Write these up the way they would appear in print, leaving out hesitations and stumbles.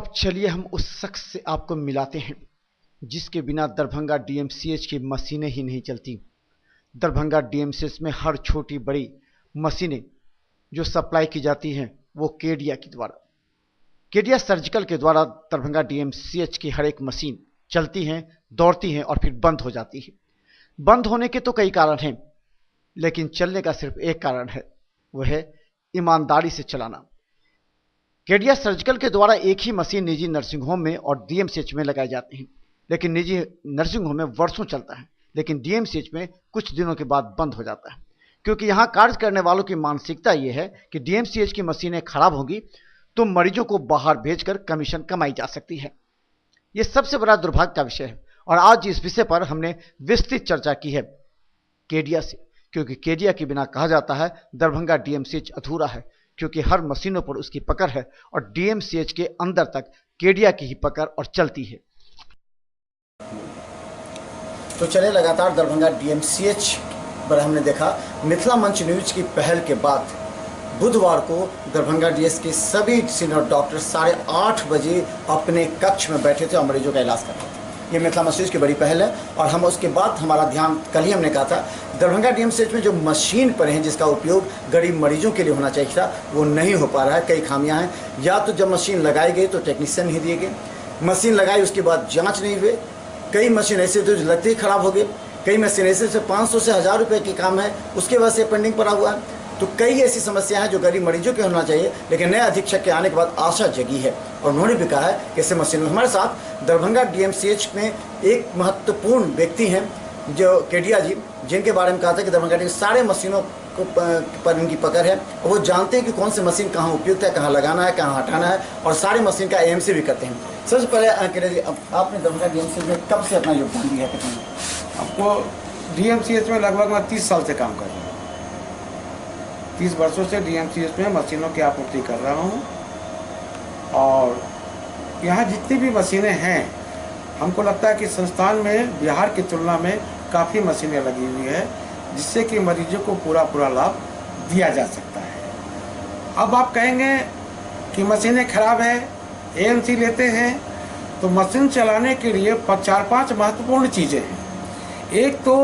अब चलिए हम उस शख्स से आपको मिलाते हैं जिसके बिना दरभंगा डीएमसीएच की मशीनें ही नहीं चलती। दरभंगा डीएमसीएच में हर छोटी बड़ी मशीनें जो सप्लाई की जाती हैं वो केडिया के द्वारा, केडिया सर्जिकल के द्वारा दरभंगा डीएमसीएच की हर एक मशीन चलती हैं, दौड़ती हैं और फिर बंद हो जाती है। बंद होने के तो कई कारण हैं, लेकिन चलने का सिर्फ एक कारण है, वह है ईमानदारी से चलाना। केडिया सर्जिकल के द्वारा एक ही मशीन निजी नर्सिंग होम में और डीएमसीएच में लगाई जाती है, लेकिन निजी नर्सिंग होम में वर्षों चलता है, लेकिन डीएमसीएच में कुछ दिनों के बाद बंद हो जाता है, क्योंकि यहाँ कार्य करने वालों की मानसिकता ये है कि डीएमसीएच की मशीनें खराब होंगी तो मरीजों को बाहर भेजकर कमीशन कमाई जा सकती है। ये सबसे बड़ा दुर्भाग्य का विषय है और आज इस विषय पर हमने विस्तृत चर्चा की है केडिया से, क्योंकि केडिया के बिना कहा जाता है दरभंगा डीएमसीएच अधूरा है, क्योंकि हर मशीनों पर उसकी पकड़ है और डीएमसीएच के अंदर तक केडिया की ही पकड़ और चलती है। तो चले लगातार दरभंगा डीएमसीएच पर हमने देखा मिथिला मंच न्यूज की पहल के बाद बुधवार को दरभंगा डीएस के सभी सीनियर डॉक्टर 8:30 बजे अपने कक्ष में बैठे थे और मरीजों का इलाज कर रहे थे। ये मिथिला मंच न्यूज की बड़ी पहल है और हम उसके बाद हमारा ध्यान कल ही हमने कहा था दरभंगा डीएमसीएच में जो मशीन पर हैं जिसका उपयोग गरीब मरीजों के लिए होना चाहिए था वो नहीं हो पा रहा है। कई खामियां हैं, या तो जब मशीन लगाई गई तो टेक्नीशियन नहीं दिए गए, मशीन लगाई उसके बाद जाँच नहीं हुए, कई मशीन ऐसे थे जो लगते ही खराब हो गए, कई मशीन ऐसे 500 से 1000 रुपये की काम है उसके वजह से पेंडिंग पड़ा हुआ है। तो कई ऐसी समस्याएं हैं जो गरीब मरीजों के होना चाहिए, लेकिन नए अधीक्षक के आने के बाद आशा जगी है और उन्होंने भी कहा है कि ऐसे मशीन हमारे साथ दरभंगा डीएमसीएच में एक महत्वपूर्ण व्यक्ति हैं जो केडिया जी, जिनके बारे में कहा था कि दरभंगा डीएमसीएच सारे मशीनों को पर इनकी पकड़ है और वो जानते हैं कि कौन से मशीन कहाँ उपयुक्त है, कहाँ लगाना है, कहाँ हटाना है और सारे मशीन का एएमसी भी करते हैं। सबसे पहले केडिया जी, आपने दरभंगा डीएमसीएच में कब से अपना योगदान दिया है? आपको डीएमसीएच में लगभग मैं 30 साल से काम कर रहा हूँ। 30 वर्षों से डीएमसीएच में मशीनों की आपूर्ति कर रहा हूँ और यहाँ जितनी भी मशीनें हैं हमको लगता है कि संस्थान में बिहार की तुलना में काफ़ी मशीनें लगी हुई है जिससे कि मरीजों को पूरा लाभ दिया जा सकता है। अब आप कहेंगे कि मशीनें खराब है, एएमसी लेते हैं, तो मशीन चलाने के लिए 4-5 महत्वपूर्ण चीज़ें हैं। एक तो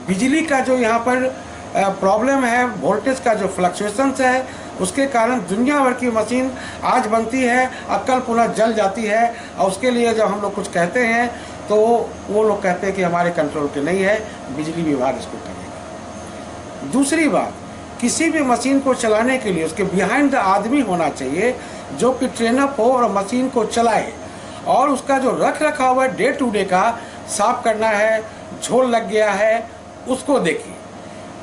बिजली का जो यहाँ पर प्रॉब्लम है, वोल्टेज का जो फ्लक्चुएशंस है, उसके कारण दुनिया भर की मशीन आज बनती है और कल पुनः जल जाती है और उसके लिए जब हम लोग कुछ कहते हैं तो वो लोग कहते हैं कि हमारे कंट्रोल के नहीं है, बिजली विभाग इसको करेगा। दूसरी बात, किसी भी मशीन को चलाने के लिए उसके बिहाइंड द आदमी होना चाहिए जो कि ट्रेनअप हो और मशीन को चलाए और उसका जो रख रखाव है डे टू डे का, साफ करना है, झोल लग गया है, उसको देखिए।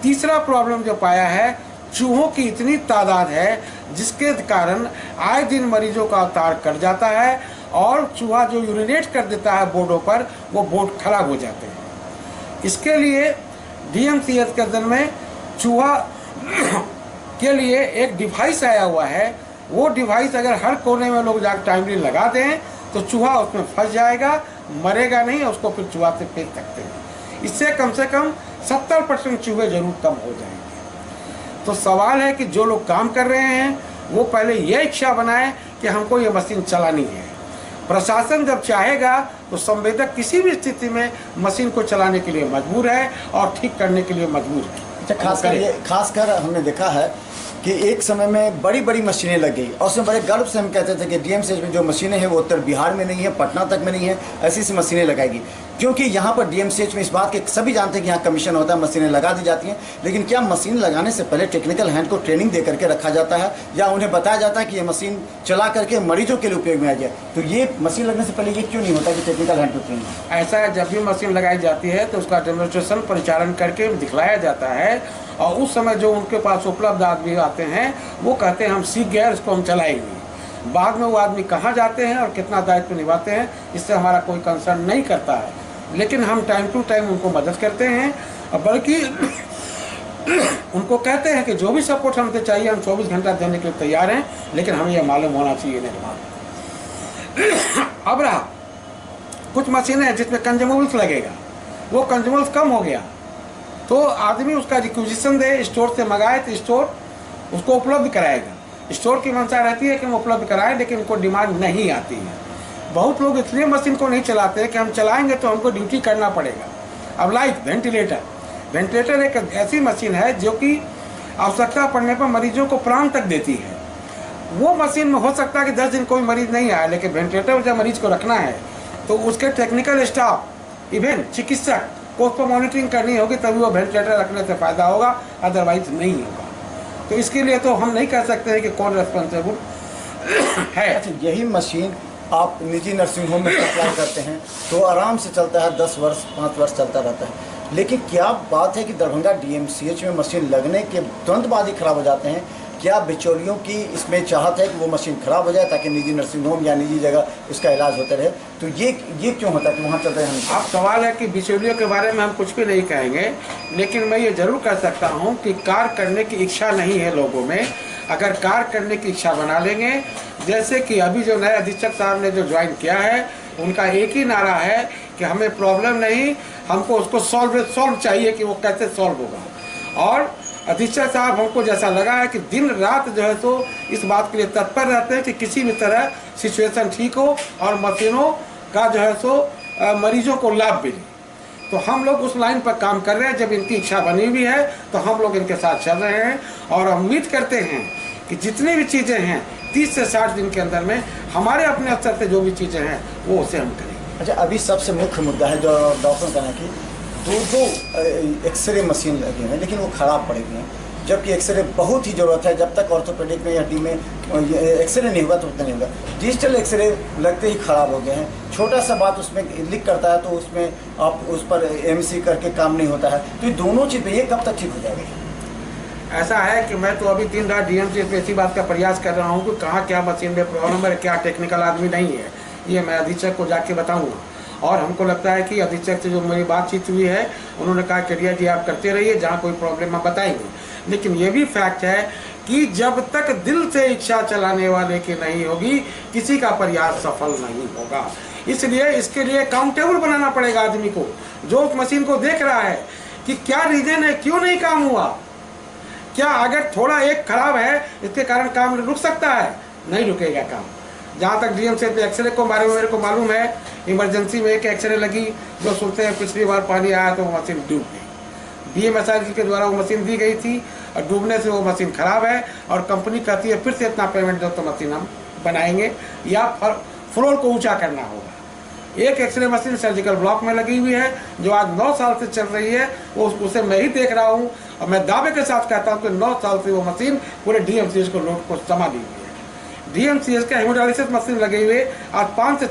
तीसरा प्रॉब्लम जो पाया है, चूहों की इतनी तादाद है जिसके कारण आए दिन मरीजों का अवतार कर जाता है और चूहा जो यूरिनेट कर देता है बोर्डों पर, वो बोर्ड खराब हो जाते हैं। इसके लिए डीएमसीएच के अंदर में चूहा के लिए एक डिवाइस आया हुआ है। वो डिवाइस अगर हर कोने में लोग जाकर टाइमली लगा दें तो चूहा उसमें फंस जाएगा, मरेगा नहीं और उसको फिर चूहा से फेंक सकते हैं। इससे कम से कम 70% चूहे जरूर कम हो जाएंगे। तो सवाल है कि जो लोग काम कर रहे हैं वो पहले ये इच्छा बनाएं कि हमको ये मशीन चलानी है। प्रशासन जब चाहेगा तो संवेदक किसी भी स्थिति में मशीन को चलाने के लिए मजबूर है और ठीक करने के लिए मजबूर है। खासकर हमने देखा है कि एक समय में बड़ी बड़ी मशीनें लग गई और उसमें बड़े गर्व से हम कहते थे कि डीएमसीएच में जो मशीनें हैं वो उत्तर बिहार में नहीं है, पटना तक में नहीं है, ऐसी मशीनें लगाएगी। क्योंकि यहाँ पर डीएमसीएच में इस बात के सभी जानते हैं कि यहाँ कमीशन होता है, मशीनें लगा दी जाती हैं, लेकिन क्या मशीन लगाने से पहले टेक्निकल हैंड को ट्रेनिंग दे करके रखा जाता है या उन्हें बताया जाता है कि ये मशीन चला करके मरीजों के लिए उपयोग में आ जाए? तो ये मशीन लगने से पहले ये क्यों नहीं होता कि टेक्निकल हैंड को ट्रेनिंग? ऐसा है, जब भी मशीन लगाई जाती है तो उसका डेमोन्स्ट्रेशन परिचालन करके दिखलाया जाता है और उस समय जो उनके पास उपलब्ध आदमी आते हैं वो कहते हैं हम सीख गए, इसको हम चलाएंगे। बाद में वो आदमी कहाँ जाते हैं और कितना दायित्व निभाते हैं इससे हमारा कोई कंसर्न नहीं करता है, लेकिन हम टाइम टू टाइम उनको मदद करते हैं और बल्कि उनको कहते हैं कि जो भी सपोर्ट हमसे चाहिए हम 24 घंटा देने के लिए तैयार हैं, लेकिन हमें यह मालूम होना चाहिए नहीं। अब रहा कुछ मशीनें जिसमें कंज्यूमेबल्स लगेगा, वो कंज्यूमेबल्स कम हो गया तो आदमी उसका रिक्विजिशन दे, स्टोर से मंगाए तो स्टोर उसको उपलब्ध कराएगा। स्टोर की मंशा रहती है कि हम उपलब्ध कराएं, लेकिन उनको डिमांड नहीं आती है। बहुत लोग इसलिए मशीन को नहीं चलाते हैं कि हम चलाएंगे तो हमको ड्यूटी करना पड़ेगा। अब लाइक वेंटिलेटर एक ऐसी मशीन है जो कि आवश्यकता पड़ने पर मरीजों को प्राण तक देती है। वो मशीन में हो सकता है कि 10 दिन कोई मरीज नहीं आए, लेकिन वेंटिलेटर में जब मरीज को रखना है तो उसके टेक्निकल स्टाफ, इवन चिकित्सक को उस पर मॉनिटरिंग करनी होगी, तभी वो वेंटिलेटर रखने से फायदा होगा, अदरवाइज नहीं होगा। तो इसके लिए तो हम नहीं कह सकते हैं कि कौन रेस्पॉन्सिबल है। अच्छा, यही मशीन आप निजी नर्सिंग होम में सप्लाई करते हैं तो आराम से चलता है, 10 वर्ष 5 वर्ष चलता रहता है। लेकिन क्या बात है कि दरभंगा DMCH में मशीन लगने के तुरंत बाद ही खराब हो जाते हैं? क्या बिचौलियों की इसमें चाहत है कि वो मशीन खराब हो जाए ताकि निजी नर्सिंग होम या निजी जगह उसका इलाज होता रहे? तो ये क्यों होता है कि वहाँ चलते हैं? अब सवाल है कि बिचौलियों के बारे में हम कुछ भी नहीं कहेंगे, लेकिन मैं ये जरूर कह सकता हूँ कि कार्य करने की इच्छा नहीं है लोगों में। अगर कार्य करने की इच्छा बना लेंगे, जैसे कि अभी जो नए अधीक्षक साहब ने जो ज्वाइन किया है, उनका एक ही नारा है कि हमें प्रॉब्लम नहीं, हमको उसको सॉल्व चाहिए कि वो कैसे सॉल्व होगा। और अधीक्षक साहब हमको जैसा लगा है कि दिन रात जो है तो इस बात के लिए तत्पर रहते हैं कि किसी भी तरह सिचुएशन ठीक हो और मशीनों का जो है सो मरीजों को लाभ मिले। तो हम लोग उस लाइन पर काम कर रहे हैं। जब इनकी इच्छा बनी हुई है तो हम लोग इनके साथ चल रहे हैं और उम्मीद करते हैं कि जितनी भी चीज़ें हैं 30 से 60 दिन के अंदर में हमारे अपने स्तर से जो भी चीज़ें हैं वो उसे हम करेंगे। अच्छा, अभी सबसे मुख्य मुद्दा है जो डॉक्टर कहना कि दो एक्सरे मशीन लगे हैं लेकिन वो ख़राब पड़े हुए हैं, जबकि एक्सरे बहुत ही ज़रूरत है। जब तक ऑर्थोपेडिक में या हड्डी में एक्सरे नहीं होगा तो उतना नहीं होगा। डिजिटल एक्सरे लगते ही ख़राब हो गए हैं। छोटा सा बात उसमें लिख करता है तो उसमें आप उस पर MC करके काम नहीं होता है। तो ये दोनों चीज़ ये कब तक ठीक हो जाएगी? ऐसा है कि मैं तो अभी दिन रात DMCH पे इसी बात का प्रयास कर रहा हूँ कि कहाँ क्या मशीन में प्रॉब्लम है, क्या टेक्निकल आदमी नहीं है, ये मैं अधीक्षक को जाके बताऊँगा। और हमको लगता है कि अधीक्षक से जो मेरी बातचीत हुई है, उन्होंने कहा करिया जी आप करते रहिए, जहाँ कोई प्रॉब्लम आप बताएंगे। लेकिन ये भी फैक्ट है कि जब तक दिल से इच्छा चलाने वाले की नहीं होगी, किसी का प्रयास सफल नहीं होगा। इसलिए इसके लिए काउंटेबल बनाना पड़ेगा आदमी को, जो उस मशीन को देख रहा है कि क्या रीजन है, क्यों नहीं काम हुआ, क्या अगर थोड़ा एक खराब है इसके कारण काम रुक सकता है? नहीं रुकेगा काम। जहाँ तक DMCH पे एक्सरे को बारे में मेरे को मालूम है, इमरजेंसी में एक एक्सरे लगी, जो सुनते हैं पिछली बार पानी आया तो वो मशीन डूब गई। BMSRG के द्वारा वो मशीन दी गई थी और डूबने से वो मशीन खराब है और कंपनी कहती है फिर से इतना पेमेंट दो तो मशीन हम बनाएंगे या फ्लोर को ऊंचा करना होगा। एक एक्सरे मशीन सर्जिकल ब्लॉक में लगी हुई है जो आज 9 साल से चल रही है, वो उसे मैं ही देख रहा हूँ और मैं दावे के साथ कहता हूँ कि 9 साल से वो मशीन पूरे DMCH को लोड को संभाली हुई है। DMCH का हेमोडायलिसिस मशीन लगे हुए आज 5 से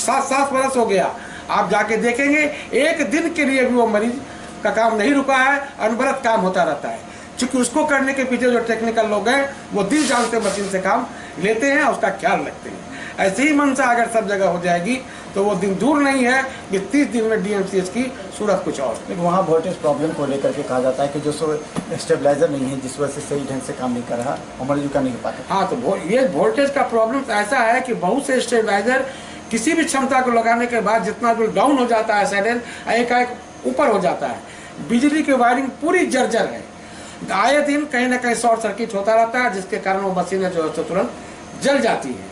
7 वर्ष हो गया। आप जाके देखेंगे एक दिन के लिए भी वो मरीज का काम नहीं रुका है, अनवरत काम होता रहता है। क्योंकि उसको करने के पीछे जो टेक्निकल लोग हैं वो दिल जान से मशीन से काम लेते हैं, उसका ख्याल रखते हैं। ऐसे ही मनसा अगर सब जगह हो जाएगी तो वो दिन दूर नहीं है कि 30 दिन में DMCH की सूरत कुछ और। लेकिन वहाँ वोल्टेज प्रॉब्लम को लेकर के कहा जाता है कि जो स्टेबलाइजर नहीं है, जिस वजह से सही ढंग से काम नहीं कर रहा और मरीजों का नहीं हो पाता। हाँ, तो ये वोल्टेज का प्रॉब्लम ऐसा है कि बहुत से स्टेबलाइजर किसी भी क्षमता को लगाने के बाद जितना जो डाउन हो जाता है सडन एकाएक ऊपर हो जाता है। बिजली की वायरिंग पूरी जर्जर है, आए दिन कहीं ना कहीं शॉर्ट सर्किट होता रहता है, जिसके कारण वो मशीनें जो है तो तुरंत जल जाती है।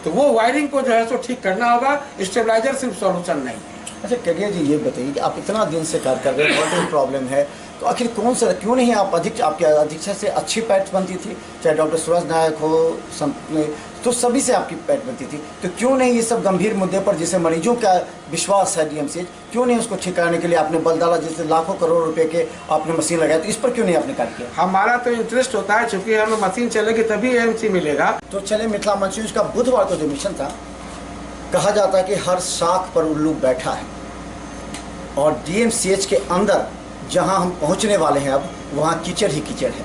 तो वो वायरिंग को जो है सो ठीक करना होगा, स्टेबलाइजर सिर्फ सॉल्यूशन नहीं है। अच्छा करिया जी, ये बताइए कि आप इतना दिन से कार्य कर रहे हैं, वोल्टेज प्रॉब्लम है, तो आखिर कौन सा, क्यों नहीं आप आपके अधीक्षक से अच्छी पैट बनती थी, चाहे डॉक्टर सुरेश नायक हो, तो सभी से आपकी पैट बनती थी, तो क्यों नहीं ये सब गंभीर मुद्दे पर जिसे मरीजों का विश्वास है DMCH, क्यों नहीं उसको ठीक करने के लिए आपने बल डाला, जिससे लाखों करोड़ रुपए के आपने मशीन लगाया, तो इस पर क्यों नहीं आपने कार्य किया? हमारा तो इंटरेस्ट होता है, चूंकि हमें मशीन चलेगी तभी AMC मिलेगा। तो चले, मिथिला मंच न्यूज का बुधवार को जो मिशन था, कहा जाता है कि हर शाख पर उल्लू बैठा है और DMCH के अंदर जहां हम पहुंचने वाले हैं अब, वहां कीचड़ ही कीचड़ है।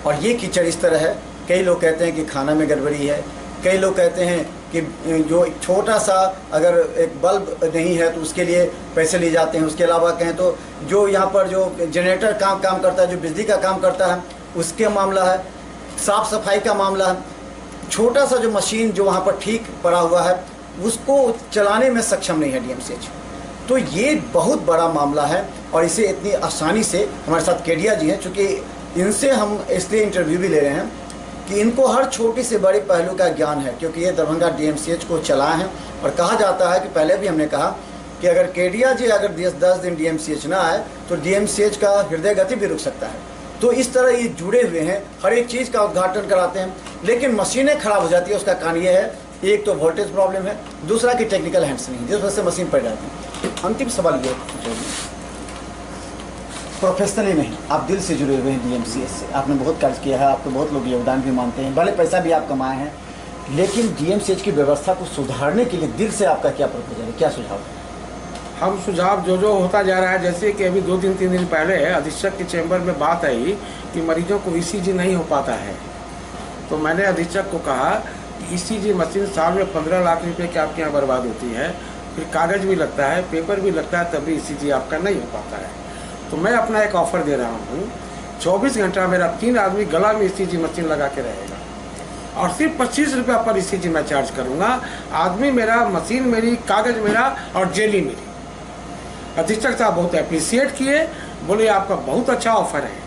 और ये कीचड़ इस तरह है, कई लोग कहते हैं कि खाना में गड़बड़ी है, कई लोग कहते हैं कि जो एक छोटा सा अगर एक बल्ब नहीं है तो उसके लिए पैसे लिए जाते हैं। उसके अलावा कहें तो जो यहाँ पर जो जनरेटर काम करता है, जो बिजली का काम करता है, उसके मामला है, साफ़ सफाई का मामला है, छोटा सा जो मशीन जो वहाँ पर ठीक पड़ा हुआ है उसको चलाने में सक्षम नहीं है DMCH। तो ये बहुत बड़ा मामला है और इसे इतनी आसानी से, हमारे साथ केडिया जी हैं, चूँकि इनसे हम इसलिए इंटरव्यू भी ले रहे हैं कि इनको हर छोटी से बड़ी पहलू का ज्ञान है, क्योंकि ये दरभंगा डीएमसीएच को चलाए हैं। और कहा जाता है कि पहले भी हमने कहा कि अगर केडिया जी अगर 10 दिन डीएमसीएच ना आए तो डीएमसीएच का हृदय गति भी रुक सकता है। तो इस तरह ये जुड़े हुए हैं, हर एक चीज़ का उद्घाटन कराते हैं, लेकिन मशीनें खराब हो जाती है। उसका कारण ये है, एक तो वोल्टेज प्रॉब्लम है, दूसरा कि टेक्निकल हैंड्स नहीं, जिस वजह से मशीन पड़ जाती है। अंतिम सवाल ये प्रोफेशनली नहीं, आप दिल से जुड़े हुए हैं डीएमसीएच से, आपने बहुत कार्य किया है, आपको बहुत लोग योगदान भी मानते हैं, भले पैसा भी आप कमाए हैं, लेकिन डीएमसीएच की व्यवस्था को सुधारने के लिए दिल से आपका क्या प्रपोजल है, क्या सुझाव है? हम सुझाव जो होता जा रहा है, जैसे कि अभी 2-3 दिन पहले अधीक्षक के चैम्बर में बात आई कि मरीजों को ईसीजी नहीं हो पाता है, तो मैंने अधीक्षक को कहा कि ईसीजी मशीन साल में 15 लाख रुपए की आपके यहाँ बर्बाद होती है, फिर कागज़ भी लगता है, पेपर भी लगता है, तभी ईसीजी आपका नहीं हो पाता है। तो मैं अपना एक ऑफ़र दे रहा हूँ, 24 घंटा मेरा 3 आदमी गला में ईसीजी मशीन लगा के रहेगा और सिर्फ 25 रुपये पर ईसीजी मैं चार्ज करूँगा। आदमी मेरा, मशीन मेरी, कागज़ मेरा और जेली मेरी। अधीक्षक साहब बहुत अप्रिशिएट किए, बोले आपका बहुत अच्छा ऑफ़र है।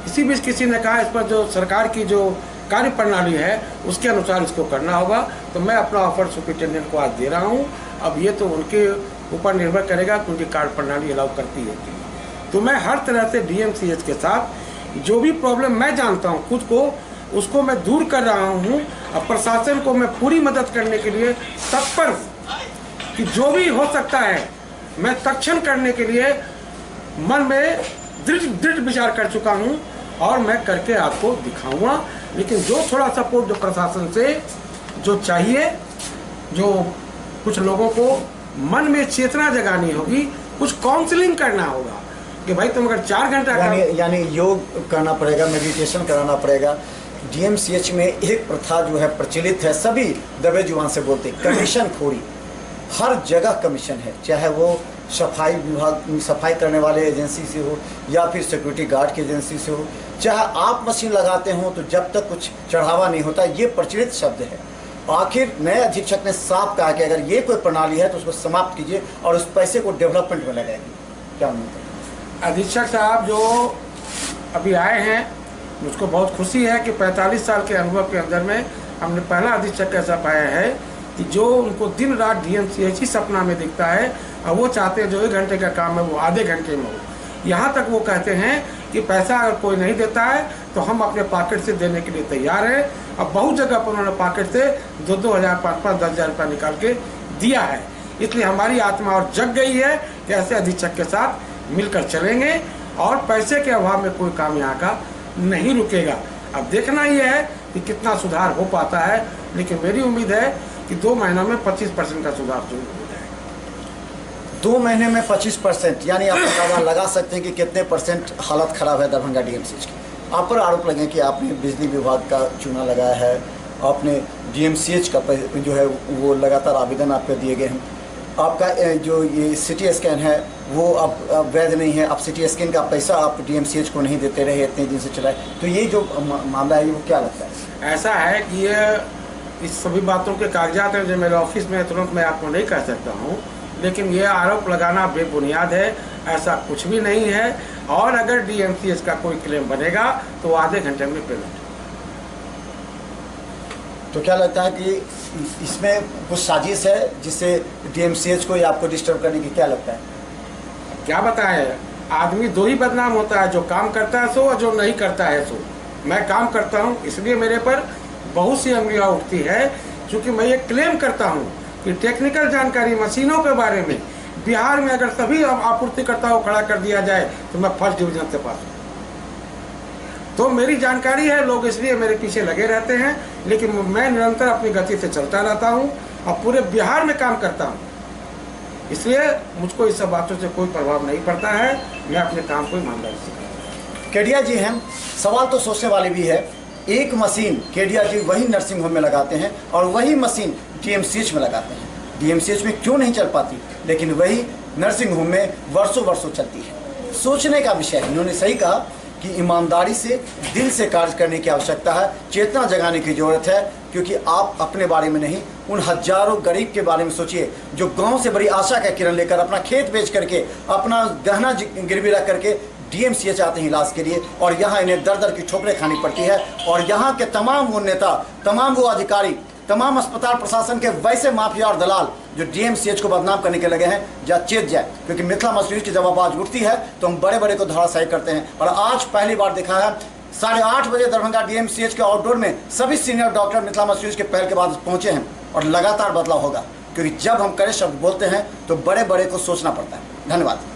इसी बीच किसी ने कहा इस पर जो सरकार की जो कार्य प्रणाली है उसके अनुसार इसको करना होगा, तो मैं अपना ऑफ़र सुपरिटेंडेंट को आज दे रहा हूँ। अब ये तो उनके ऊपर निर्भर करेगा कि उनकी कार्य प्रणाली अलाउ करती है कि। तो मैं हर तरह से डीएमसीएच के साथ जो भी प्रॉब्लम मैं जानता हूँ खुद को, उसको मैं दूर कर रहा हूँ और प्रशासन को मैं पूरी मदद करने के लिए तत्पर हूँ कि जो भी हो सकता है मैं तत्क्षण करने के लिए मन में दृढ़ विचार कर चुका हूँ और मैं करके आपको दिखाऊंगा। लेकिन जो थोड़ा सपोर्ट जो प्रशासन से जो चाहिए, जो कुछ लोगों को मन में चेतना जगानी होगी, कुछ काउंसलिंग करना होगा कि भाई तुम अगर 4 घंटा यानी योग करना पड़ेगा, मेडिटेशन कराना पड़ेगा। डीएमसीएच में एक प्रथा जो है प्रचलित है, सभी दबे जुबान से बोलते, कमीशन खोरी। हर जगह कमीशन है, चाहे वो सफाई विभाग, सफाई करने वाले एजेंसी से हो या फिर सिक्योरिटी गार्ड की एजेंसी से हो, चाहे आप मशीन लगाते हो तो जब तक कुछ चढ़ावा नहीं होता, ये प्रचलित शब्द है। आखिर नए अधीक्षक ने साफ कहा कि अगर ये कोई प्रणाली है तो उसको समाप्त कीजिए और उस पैसे को डेवलपमेंट में लगाइए। क्या मानते हैं? अधीक्षक साहब जो अभी आए हैं, मुझको बहुत खुशी है कि 45 साल के अनुभव के अंदर में हमने पहला अधीक्षक ऐसा पाया है कि जो उनको दिन रात डीएमसीएच ही सपना में दिखता है और वो चाहते हैं जो 1 घंटे का काम है वो आधे घंटे में हो। यहाँ तक वो कहते हैं कि पैसा अगर कोई नहीं देता है तो हम अपने पॉकेट से देने के लिए तैयार हैं। अब बहुत जगह पर उन्होंने पॉकेट से 2-2 हज़ार, 5-5, 10 हज़ार रुपया निकाल के दिया है। इसलिए हमारी आत्मा और जग गई है कि ऐसे अधीक्षक के साथ मिलकर चलेंगे और पैसे के अभाव में कोई काम यहाँ का नहीं रुकेगा। अब देखना ये है कि कितना सुधार हो पाता है, लेकिन मेरी उम्मीद है कि 2 महीनों में 25% का सुधार जरूर हो जाएगा। 2 महीने में 25%, यानी आप अंदाजा लगा सकते हैं कि कितने % हालत खराब है दरभंगा डीएमसीएच की। आप पर आरोप लगे कि आपने बिजली विभाग का चूना लगाया है, आपने डीएमसीएच का जो है वो लगातार आवेदन आपके दिए गए हैं, आपका जो ये सिटी स्कैन है वो अब वैध नहीं है, आप सिटी स्कैन का पैसा आप डीएमसीएच को नहीं देते रहे इतने दिन से चलाए, तो ये जो मामला है वो क्या लगता है? ऐसा है कि ये इस सभी बातों के कागजात हैं जो मेरे ऑफिस में, तुरंत मैं आपको नहीं कह सकता हूँ, लेकिन ये आरोप लगाना बेबुनियाद है, ऐसा कुछ भी नहीं है। और अगर डीएमसीएच का कोई क्लेम बनेगा तो आधे घंटे में पेमेंट। तो क्या लगता है कि इसमें कुछ साजिश है जिससे डीएमसीएच को या आपको डिस्टर्ब करने की, क्या लगता है? क्या बताएं, आदमी 2 ही बदनाम होता है, जो काम करता है सो और जो नहीं करता है सो। मैं काम करता हूँ इसलिए मेरे पर बहुत सी अंगुलियाँ उठती है, क्योंकि मैं ये क्लेम करता हूँ कि टेक्निकल जानकारी मशीनों के बारे में बिहार में अगर सभी आपूर्तिकर्ताओं को खड़ा कर दिया जाए तो मैं फर्स्ट डिवीजन से पास हूँ। तो मेरी जानकारी है, लोग इसलिए मेरे पीछे लगे रहते हैं, लेकिन मैं निरंतर अपनी गति से चलता रहता हूँ और पूरे बिहार में काम करता हूँ, इसलिए मुझको इस सब बातों से कोई प्रभाव नहीं पड़ता है। मैं अपने काम को ईमानदारी से करता हूँ। केडिया जी हैं, सवाल तो सोचने वाली भी है, एक मशीन केडिया जी वही नर्सिंग होम में लगाते हैं और वही मशीन डीएमसीएच में लगाते हैं। डीएमसीएच में क्यों नहीं चल पाती, लेकिन वही नर्सिंग होम में वर्षों चलती है। सोचने का विषय है। इन्होंने सही कहा कि ईमानदारी से, दिल से कार्य करने की आवश्यकता है, चेतना जगाने की जरूरत है, क्योंकि आप अपने बारे में नहीं, उन हजारों गरीब के बारे में सोचिए जो गांव से बड़ी आशा का किरण लेकर अपना खेत बेच करके, अपना गहना गिरवी रख करके डीएमसीएच आते हैं इलाज के लिए और यहाँ इन्हें दर दर की ठोकरें खानी पड़ती है। और यहाँ के तमाम वो नेता, तमाम वो अधिकारी, तमाम अस्पताल प्रशासन के वैसे माफिया और दलाल जो डीएमसीएच को बदनाम करने के लगे हैं, जा चेत जाए, क्योंकि मिथिला मंच न्यूज की जब आवाज उठती है तो हम बड़े बड़े को धराशायी करते हैं। और आज पहली बार देखा है 8:30 बजे दरभंगा डीएमसीएच के आउटडोर में सभी सीनियर डॉक्टर मिथिला मंच न्यूज के पहल के बाद पहुंचे हैं और लगातार बदलाव होगा, क्योंकि जब हम कड़े शब्द बोलते हैं तो बड़े बड़े को सोचना पड़ता है। धन्यवाद।